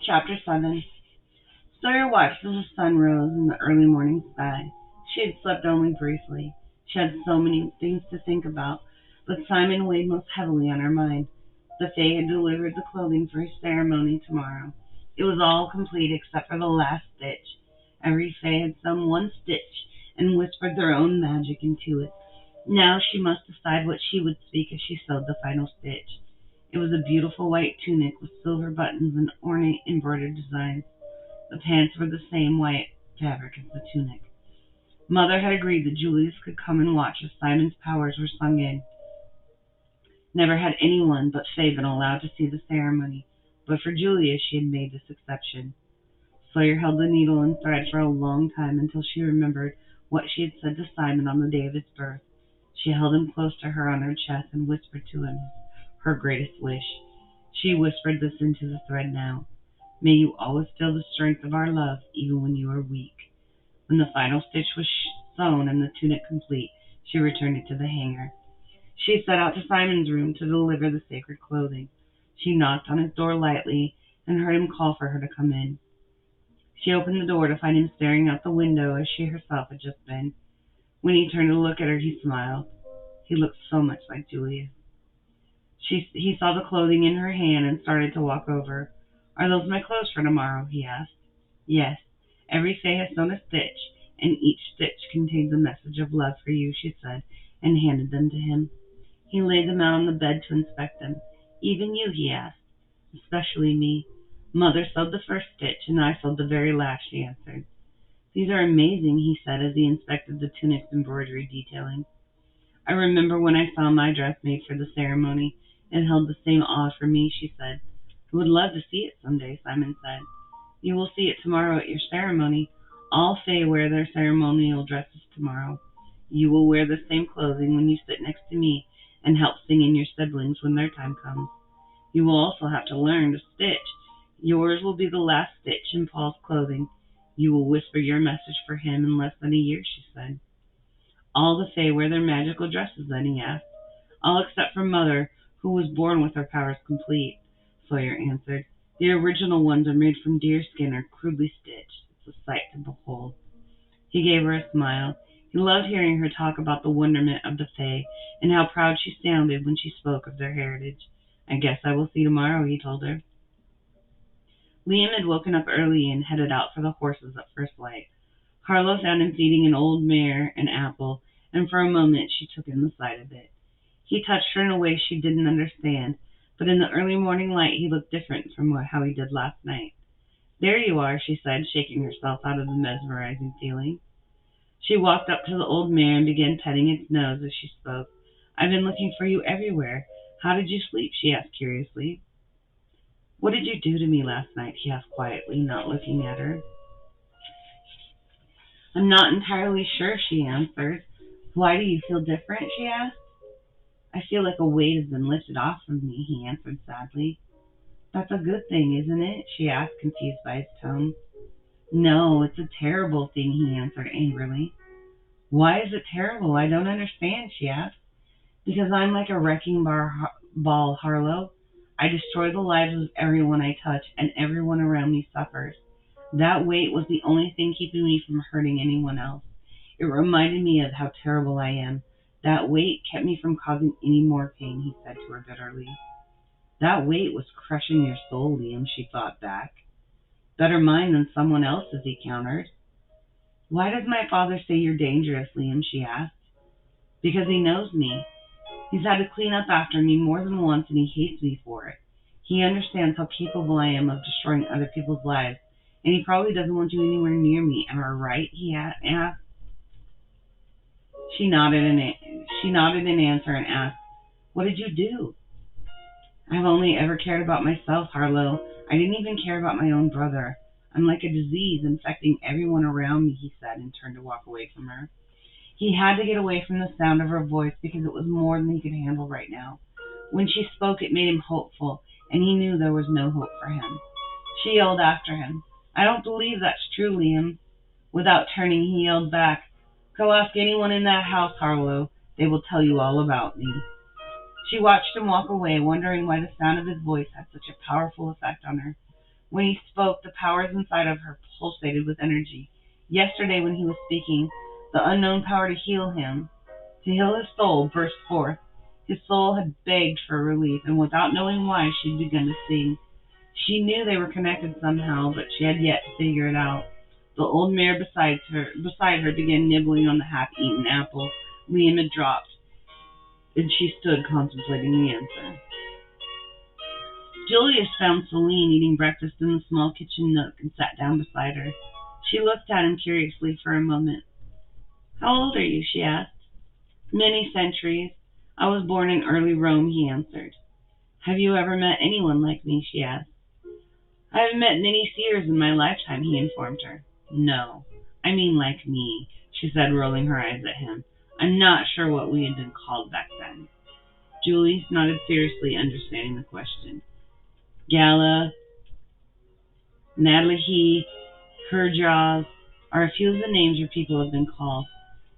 Chapter 7. Sawyer watched as the sun rose in the early morning sky. She had slept only briefly. She had so many things to think about, but Simon weighed most heavily on her mind. The Fae had delivered the clothing for his ceremony tomorrow. It was all complete except for the last stitch. Every Fae had sewn one stitch and whispered their own magic into it. Now she must decide what she would speak as she sewed the final stitch. It was a beautiful white tunic with silver buttons and ornate embroidered designs. The pants were the same white fabric as the tunic. Mother had agreed that Julius could come and watch as Simon's powers were sung in. Never had anyone but Faye been allowed to see the ceremony, but for Julius she had made this exception. Sawyer held the needle and thread for a long time until she remembered what she had said to Simon on the day of his birth. She held him close to her on her chest and whispered to him her greatest wish. She whispered this into the thread now. May you always feel the strength of our love, even when you are weak. When the final stitch was sewn and the tunic complete, she returned it to the hanger. She set out to Simon's room to deliver the sacred clothing. She knocked on his door lightly and heard him call for her to come in. She opened the door to find him staring out the window as she herself had just been. When he turned to look at her, he smiled. He looked so much like Julius. He saw the clothing in her hand and started to walk over. Are those my clothes for tomorrow? He asked. Yes. Every Fae has sewn a stitch, and each stitch contains a message of love for you, she said, and handed them to him. He laid them out on the bed to inspect them. Even you, he asked. Especially me. Mother sewed the first stitch, and I sewed the very last, she answered. These are amazing, he said as he inspected the tunic's embroidery detailing. I remember when I saw my dress made for the ceremony. It held the same awe for me, she said. I would love to see it someday, Simon said. You will see it tomorrow at your ceremony. All Fae wear their ceremonial dresses tomorrow. You will wear the same clothing when you sit next to me and help sing in your siblings when their time comes. You will also have to learn to stitch. Yours will be the last stitch in Paul's clothing. You will whisper your message for him in less than a year, she said. All the Fae wear their magical dresses then, he asked. All except for Mother, who was born with her powers complete, Sawyer answered. The original ones are made from deerskin or crudely stitched. It's a sight to behold. He gave her a smile. He loved hearing her talk about the wonderment of the Fae and how proud she sounded when she spoke of their heritage. I guess I will see tomorrow, he told her. Liam had woken up early and headed out for the horses at first light. Harlow found him feeding an old mare an apple, and for a moment she took in the sight of it. He touched her in a way she didn't understand, but in the early morning light he looked different from how he did last night. There you are, she said, shaking herself out of the mesmerizing feeling. She walked up to the old mare and began petting its nose as she spoke. I've been looking for you everywhere. How did you sleep? She asked curiously. What did you do to me last night? He asked quietly, not looking at her. I'm not entirely sure, she answered. Why do you feel different? She asked. I feel like a weight has been lifted off from me, he answered sadly. That's a good thing, isn't it? She asked, confused by his tone. No, it's a terrible thing, he answered angrily. Why is it terrible? I don't understand, she asked. Because I'm like a wrecking ball, Harlow. I destroy the lives of everyone I touch, and everyone around me suffers. That weight was the only thing keeping me from hurting anyone else. It reminded me of how terrible I am. That weight kept me from causing any more pain, he said to her bitterly. That weight was crushing your soul, Liam, she thought back. Better mine than someone else's, he countered. Why does my father say you're dangerous, Liam, she asked. Because he knows me. He's had to clean up after me more than once, and he hates me for it. He understands how capable I am of destroying other people's lives, and he probably doesn't want you anywhere near me. Am I right? He asked. She nodded in answer and asked, What did you do? I've only ever cared about myself, Harlow. I didn't even care about my own brother. I'm like a disease infecting everyone around me, he said, and turned to walk away from her. He had to get away from the sound of her voice because it was more than he could handle right now. When she spoke, it made him hopeful, and he knew there was no hope for him. She yelled after him, I don't believe that's true, Liam. Without turning, he yelled back, Go ask anyone in that house, Harlow. They will tell you all about me. She watched him walk away, wondering why the sound of his voice had such a powerful effect on her. When he spoke, the powers inside of her pulsated with energy. Yesterday, when he was speaking, the unknown power to heal him, to heal his soul, burst forth. His soul had begged for relief, and without knowing why, she had begun to sing. She knew they were connected somehow, but she had yet to figure it out. The old mare beside her began nibbling on the half-eaten apple Liam had dropped, and she stood contemplating the answer. Julius found Celine eating breakfast in the small kitchen nook and sat down beside her. She looked at him curiously for a moment. "How old are you?" she asked. "Many centuries. I was born in early Rome," he answered. "Have you ever met anyone like me?" she asked. "I have met many seers in my lifetime," he informed her. "No, I mean like me," she said, rolling her eyes at him. "I'm not sure what we had been called back then." Julius nodded seriously, understanding the question. Gala, Natalie, Herjaws are a few of the names your people have been called.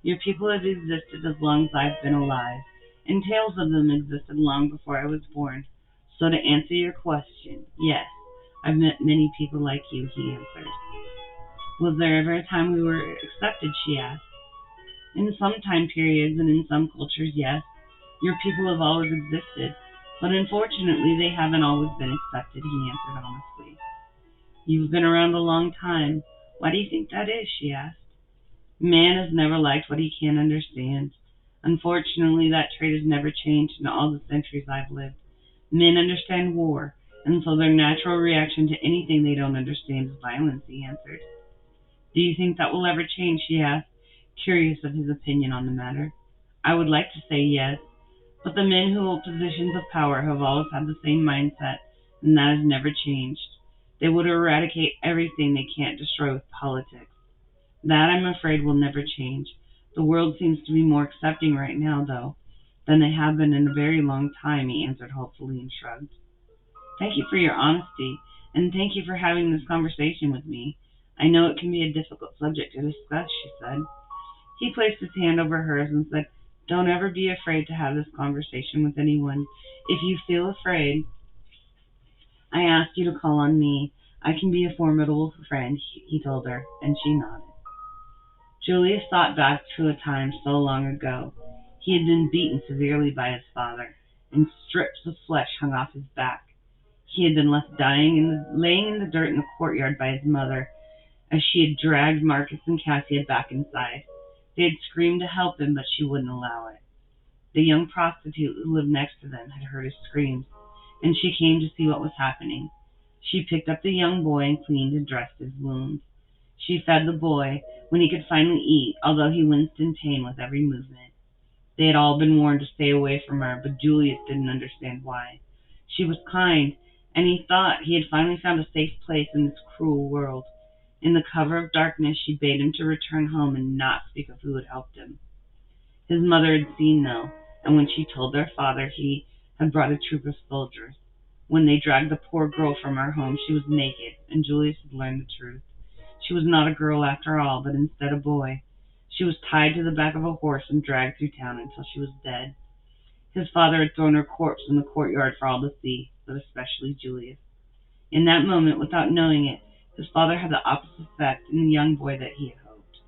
Your people have existed as long as I've been alive, and tales of them existed long before I was born. So to answer your question, yes, I've met many people like you, he answered. Was there ever a time we were accepted, she asked. In some time periods and in some cultures, yes. Your people have always existed, but unfortunately they haven't always been accepted, he answered honestly. You've been around a long time. Why do you think that is, she asked. Man has never liked what he can't understand. Unfortunately, that trait has never changed in all the centuries I've lived. Men understand war, and so their natural reaction to anything they don't understand is violence, he answered. Do you think that will ever change, she asked, curious of his opinion on the matter. I would like to say yes, but the men who hold positions of power have always had the same mindset, and that has never changed. They would eradicate everything they can't destroy with politics. That, I'm afraid, will never change. The world seems to be more accepting right now, though, than they have been in a very long time, he answered hopefully and shrugged. Thank you for your honesty, and thank you for having this conversation with me. I know it can be a difficult subject to discuss, she said. He placed his hand over hers and said, Don't ever be afraid to have this conversation with anyone. If you feel afraid, I ask you to call on me. I can be a formidable friend, he told her, and she nodded. Julius thought back to a time so long ago. He had been beaten severely by his father, and strips of flesh hung off his back. He had been left laying in the dirt in the courtyard by his mother, as she had dragged Marcus and Cassia back inside. They had screamed to help him, but she wouldn't allow it. The young prostitute who lived next to them had heard his screams, and she came to see what was happening. She picked up the young boy and cleaned and dressed his wounds. She fed the boy when he could finally eat, although he winced in pain with every movement. They had all been warned to stay away from her, but Julius didn't understand why. She was kind, and he thought he had finally found a safe place in this cruel world. In the cover of darkness, she bade him to return home and not speak of who had helped him. His mother had seen, though, and when she told their father, he had brought a troop of soldiers. When they dragged the poor girl from her home, she was naked, and Julius had learned the truth. She was not a girl after all, but instead a boy. She was tied to the back of a horse and dragged through town until she was dead. His father had thrown her corpse in the courtyard for all to see, but especially Julius. In that moment, without knowing it, his father had the opposite effect in the young boy that he had hoped.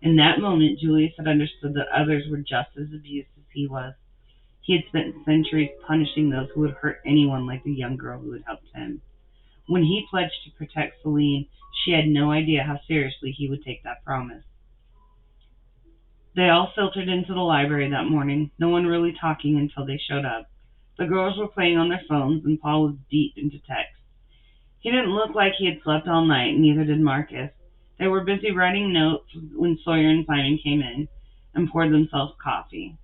In that moment, Julius had understood that others were just as abused as he was. He had spent centuries punishing those who would hurt anyone like the young girl who had helped him. When he pledged to protect Celine, she had no idea how seriously he would take that promise. They all filtered into the library that morning, no one really talking until they showed up. The girls were playing on their phones, and Paul was deep into text. He didn't look like he had slept all night, and neither did Marcus. They were busy writing notes when Sawyer and Simon came in and poured themselves coffee.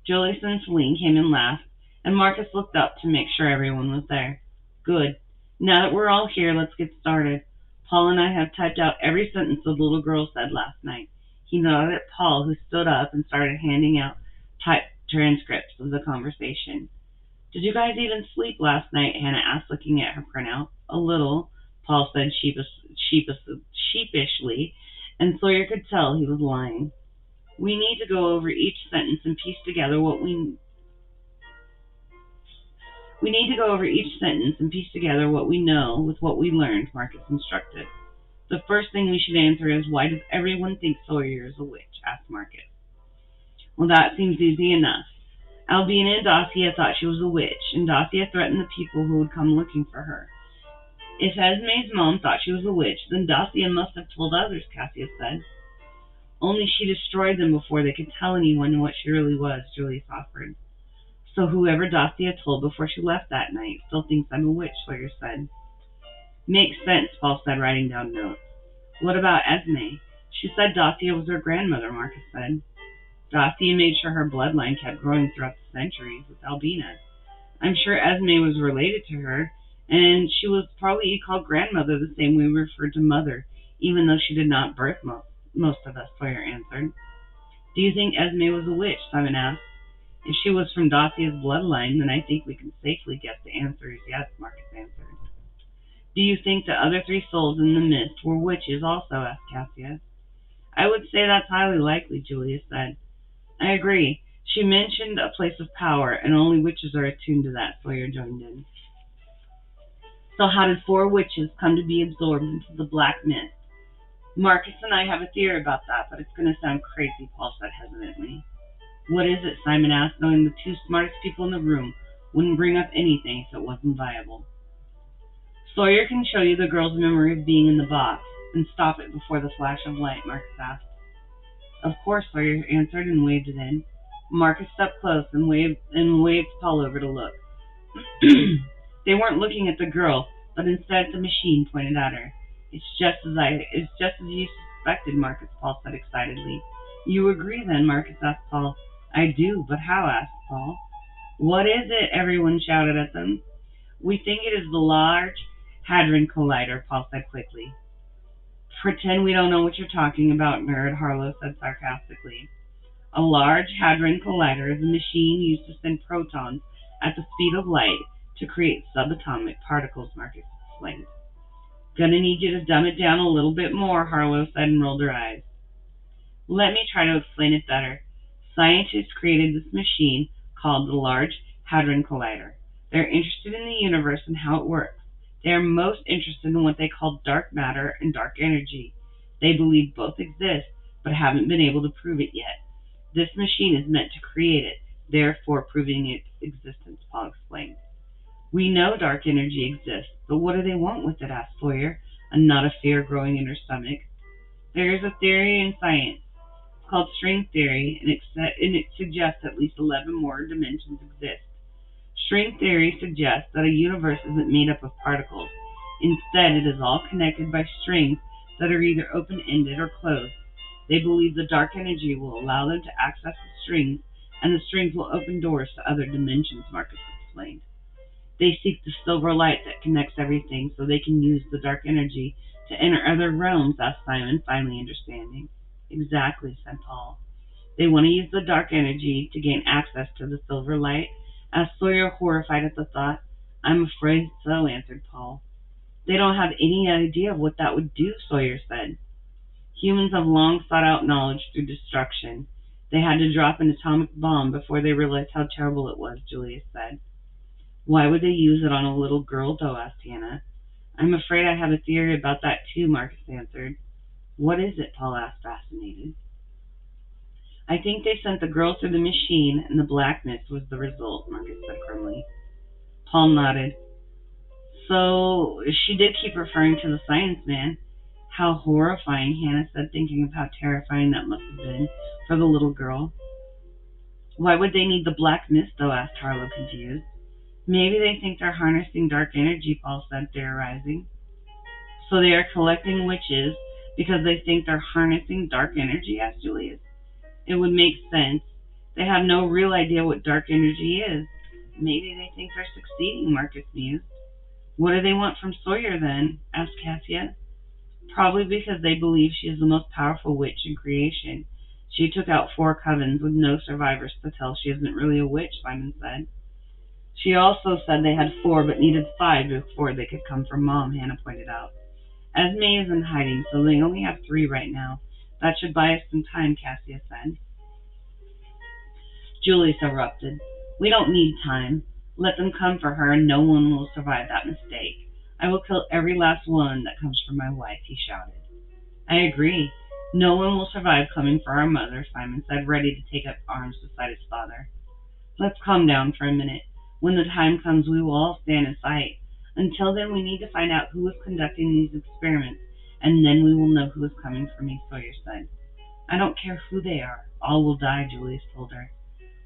Julius and Celine came in last, and Marcus looked up to make sure everyone was there. Good. Now that we're all here, let's get started. Paul and I have typed out every sentence the little girl said last night. He nodded at Paul, who stood up and started handing out typed transcripts of the conversation. Did you guys even sleep last night? Hannah asked, looking at her printout. A little, Paul said sheepishly, and Sawyer could tell he was lying. We need to go over each sentence and piece together what we We need to go over each sentence and piece together what we know with what we learned, Marcus instructed. The first thing we should answer is, why does everyone think Sawyer is a witch? Asked Marcus. Well, that seems easy enough. Albina and Dacia thought she was a witch, and Dacia threatened the people who would come looking for her. If Esme's mom thought she was a witch, then Dacia must have told others, Cassius said. Only she destroyed them before they could tell anyone what she really was, Julius offered. So whoever Dacia told before she left that night still thinks I'm a witch, Sawyer said. Makes sense, Paul said, writing down notes. What about Esme? She said Dacia was her grandmother, Marcus said. Dacia made sure her bloodline kept growing throughout the centuries with Albina. I'm sure Esme was related to her, and she was probably called grandmother the same way we referred to mother, even though she did not birth most of us, Sawyer answered. Do you think Esme was a witch? Simon asked. If she was from Dacia's bloodline, then I think we can safely guess the answer is yes, Marcus answered. Do you think the other three souls in the mist were witches also? Asked Cassius. I would say that's highly likely, Julius said. I agree. She mentioned a place of power, and only witches are attuned to that, Sawyer joined in. So how did 4 witches come to be absorbed into the black mist? Marcus and I have a theory about that, but it's going to sound crazy, Paul said hesitantly. What is it? Simon asked, knowing the 2 smartest people in the room wouldn't bring up anything if it wasn't viable. Sawyer can show you the girl's memory of being in the box and stop it before the flash of light, Marcus asked. Of course, Sawyer answered and waved it in. Marcus stepped close and waved Paul over to look. They weren't looking at the girl, but instead at the machine pointed at her. It's just as you suspected, Marcus, Paul said excitedly. You agree then, Marcus asked Paul. I do, but how? Asked Paul. What is it? Everyone shouted at them. We think it is the Large Hadron Collider, Paul said quickly. Pretend we don't know what you're talking about, nerd, Harlow said sarcastically. A Large Hadron Collider is a machine used to send protons at the speed of light to create subatomic particles, Marcus explained. Gonna need you to dumb it down a little bit more, Harlow said and rolled her eyes. Let me try to explain it better. Scientists created this machine called the Large Hadron Collider. They're interested in the universe and how it works. They are most interested in what they call dark matter and dark energy. They believe both exist, but haven't been able to prove it yet. This machine is meant to create it, therefore proving its existence, Paul explained. We know dark energy exists, but what do they want with it? Asked Sawyer, a knot of fear growing in her stomach. There is a theory in science. It's called string theory, and it suggests at least 11 more dimensions exist. String theory suggests that a universe isn't made up of particles. Instead, it is all connected by strings that are either open-ended or closed. They believe the dark energy will allow them to access the strings, and the strings will open doors to other dimensions, Marcus explained. They seek the silver light that connects everything so they can use the dark energy to enter other realms, asked Simon, finally understanding. Exactly, said Paul. They want to use the dark energy to gain access to the silver light, asked Sawyer, horrified at the thought. I'm afraid so, answered Paul. They don't have any idea of what that would do, Sawyer said. Humans have long sought out knowledge through destruction. They had to drop an atomic bomb before they realized how terrible it was, Julius said. Why would they use it on a little girl, though? Asked Hannah. I'm afraid I have a theory about that, too, Marcus answered. What is it? Paul asked, fascinated. I think they sent the girl through the machine, and the blackness was the result, Marcus said grimly. Paul nodded. So she did keep referring to the science man. How horrifying, Hannah said, thinking of how terrifying that must have been for the little girl. Why would they need the black mist, though? Asked Harlow, confused. Maybe they think they're harnessing dark energy, Paul said, theorizing. So they are collecting witches because they think they're harnessing dark energy, asked Julius. It would make sense. They have no real idea what dark energy is. Maybe they think they're succeeding, Marcus mused. What do they want from Sawyer, then? Asked Cassia. Probably because they believe she is the most powerful witch in creation. She took out 4 covens with no survivors to tell she isn't really a witch, Simon said. She also said they had 4 but needed 5 before they could come for Mom, Hannah pointed out. Esme is in hiding, so they only have 3 right now. That should buy us some time, Cassia said. Julius erupted. We don't need time. Let them come for her, and no one will survive that mistake. I will kill every last one that comes for my wife, he shouted. I agree. No one will survive coming for our mother, Simon said, ready to take up arms beside his father. Let's calm down for a minute. When the time comes, we will all stand in sight. Until then, we need to find out who is conducting these experiments, and then we will know who is coming for me, Sawyer said. I don't care who they are. All will die, Julius told her.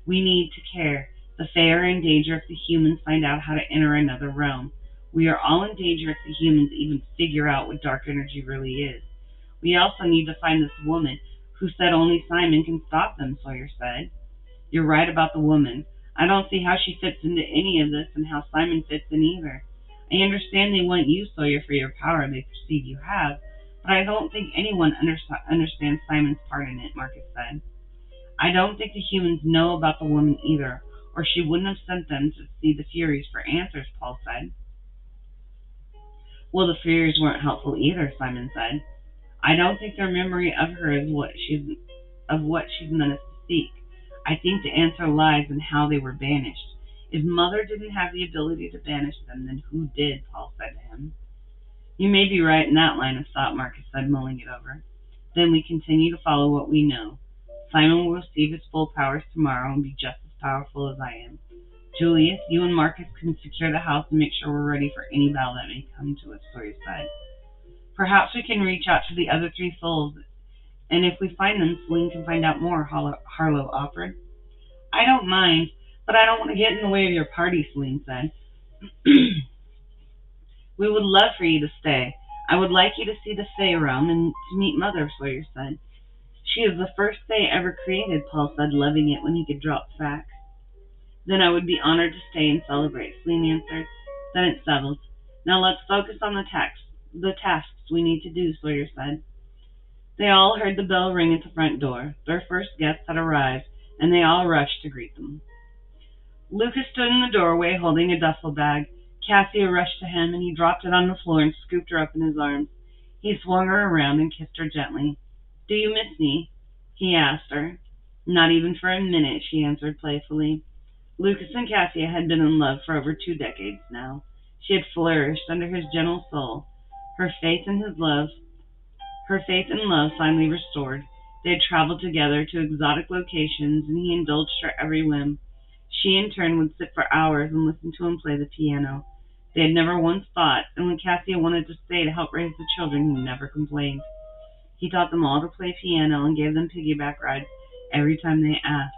We need to care. The Fae are in danger if the humans find out how to enter another realm. We are all in danger if the humans even figure out what dark energy really is. We also need to find this woman who said only Simon can stop them, Sawyer said. You're right about the woman. I don't see how she fits into any of this and how Simon fits in either. I understand they want you, Sawyer, for your power they perceive you have, but I don't think anyone understands Simon's part in it, Marcus said. I don't think the humans know about the woman either, or she wouldn't have sent them to see the Furies for answers, Paul said. Well, the Furies weren't helpful either, Simon said. I don't think their memory of her is what she's meant us to seek. I think the answer lies in how they were banished. If Mother didn't have the ability to banish them, then who did? Paul said to him. You may be right in that line of thought, Marcus said, mulling it over. Then we continue to follow what we know. Simon will receive his full powers tomorrow and be just as powerful as I am. Julius, you and Marcus can secure the house and make sure we're ready for any battle that may come to us, Sawyer said. Perhaps we can reach out to the other three souls, and if we find them, Celine can find out more, Harlow offered. I don't mind, but I don't want to get in the way of your party, Celine said. We would love for you to stay. I would like you to see the Fae realm and to meet Mother, Sawyer said. She is the first Fae ever created, Paul said, loving it when he could drop facts. Then I would be honored to stay and celebrate, Celine answered. Then it's settled. Now let's focus on the tasks we need to do, Sawyer said. They all heard the bell ring at the front door. Their first guests had arrived, and they all rushed to greet them. Lucas stood in the doorway holding a duffel bag. Cassia rushed to him, and he dropped it on the floor and scooped her up in his arms. He swung her around and kissed her gently. Do you miss me? He asked her. Not even for a minute, she answered playfully. Lucas and Cassia had been in love for over 2 decades now. She had flourished under his gentle soul. Her faith in love finally restored. They had traveled together to exotic locations, and he indulged her every whim. She, in turn, would sit for hours and listen to him play the piano. They had never once fought, and when Cassia wanted to stay to help raise the children, he never complained. He taught them all to play piano and gave them piggyback rides every time they asked.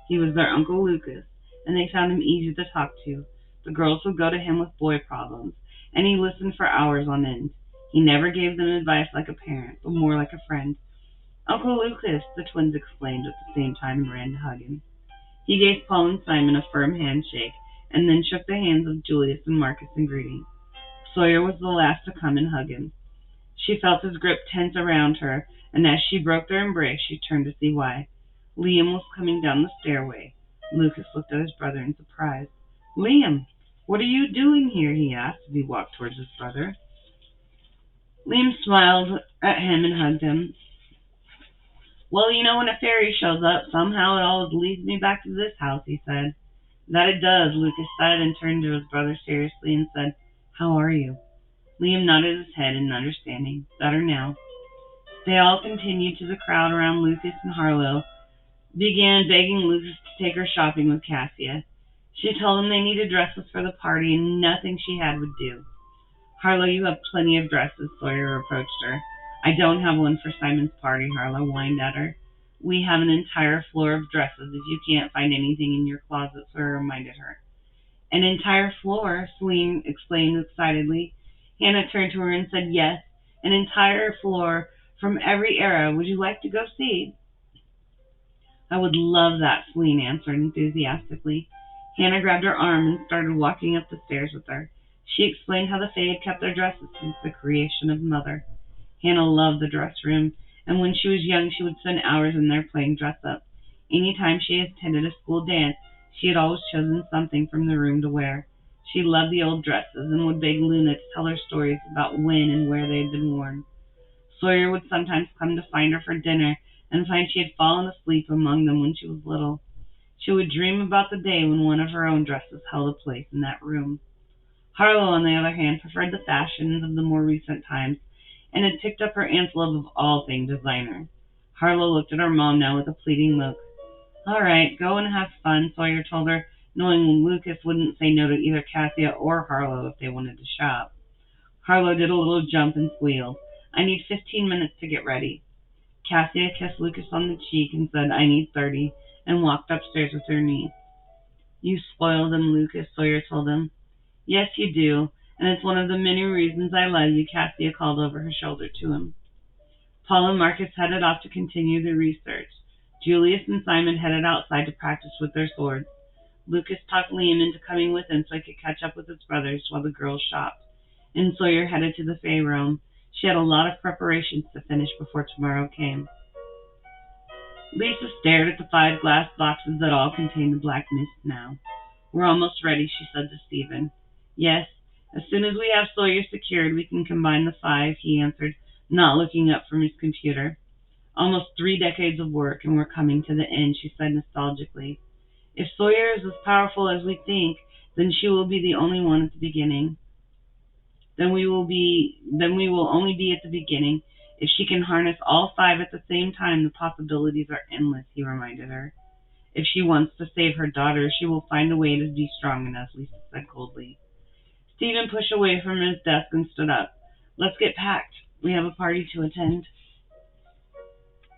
He was their Uncle Lucas, and they found him easy to talk to. The girls would go to him with boy problems, and he listened for hours on end. He never gave them advice like a parent, but more like a friend. Uncle Lucas, the twins exclaimed at the same time and ran to hug him. He gave Paul and Simon a firm handshake, and then shook the hands of Julius and Marcus in greeting. Sawyer was the last to come and hug him. She felt his grip tense around her, and as she broke their embrace, she turned to see why. Liam was coming down the stairway. Lucas looked at his brother in surprise. Liam, what are you doing here? He asked as he walked towards his brother. Liam smiled at him and hugged him. Well, you know, when a fairy shows up, somehow it always leads me back to this house, he said. That it does, Lucas said, and turned to his brother seriously and said, How are you? Liam nodded his head in understanding. Better now. They all continued to the crowd around Lucas, and Harlow began begging Lucas to take her shopping with Cassia. She told him they needed dresses for the party, and nothing she had would do. Harlow, you have plenty of dresses, Sawyer reproached her. I don't have one for Simon's party, Harlow whined at her. We have an entire floor of dresses if you can't find anything in your closet, Sawyer reminded her. An entire floor, Celine exclaimed excitedly. Hannah turned to her and said, Yes, an entire floor from every era. Would you like to go see? I would love that, Celine answered enthusiastically. Hannah grabbed her arm and started walking up the stairs with her. She explained how the Fae had kept their dresses since the creation of Mother. Hannah loved the dress room, and when she was young she would spend hours in there playing dress-up. Any time she attended a school dance, she had always chosen something from the room to wear. She loved the old dresses and would beg Luna to tell her stories about when and where they had been worn. Sawyer would sometimes come to find her for dinner and find she had fallen asleep among them when she was little. She would dream about the day when one of her own dresses held a place in that room. Harlow, on the other hand, preferred the fashions of the more recent times and had picked up her aunt's love of all things designer. Harlow looked at her mom now with a pleading look. "All right, go and have fun," Sawyer told her, knowing Lucas wouldn't say no to either Cassia or Harlow if they wanted to shop. Harlow did a little jump and squealed. "I need 15 minutes to get ready." Cassia kissed Lucas on the cheek and said, "I need 30, and walked upstairs with her niece. "You spoiled him, Lucas," Sawyer told him. "Yes, you do, and it's one of the many reasons I love you," Cassia called over her shoulder to him. Paul and Marcus headed off to continue their research. Julius and Simon headed outside to practice with their swords. Lucas talked Liam into coming with him so he could catch up with his brothers while the girls shopped. And Sawyer headed to the Fey Realm. She had a lot of preparations to finish before tomorrow came. Lisa stared at the 5 glass boxes that all contained the black mist now. "We're almost ready," she said to Stephen. "Yes, as soon as we have Sawyer secured, we can combine the 5, he answered, not looking up from his computer. "Almost 3 decades of work, and we're coming to the end," she said nostalgically. "If Sawyer is as powerful as we think, then she will be the only one at the beginning. Then we will only be at the beginning. If she can harness all 5 at the same time, the possibilities are endless," he reminded her. "If she wants to save her daughter, she will find a way to be strong enough," Lisa said coldly. Stephen pushed away from his desk and stood up. "Let's get packed. We have a party to attend."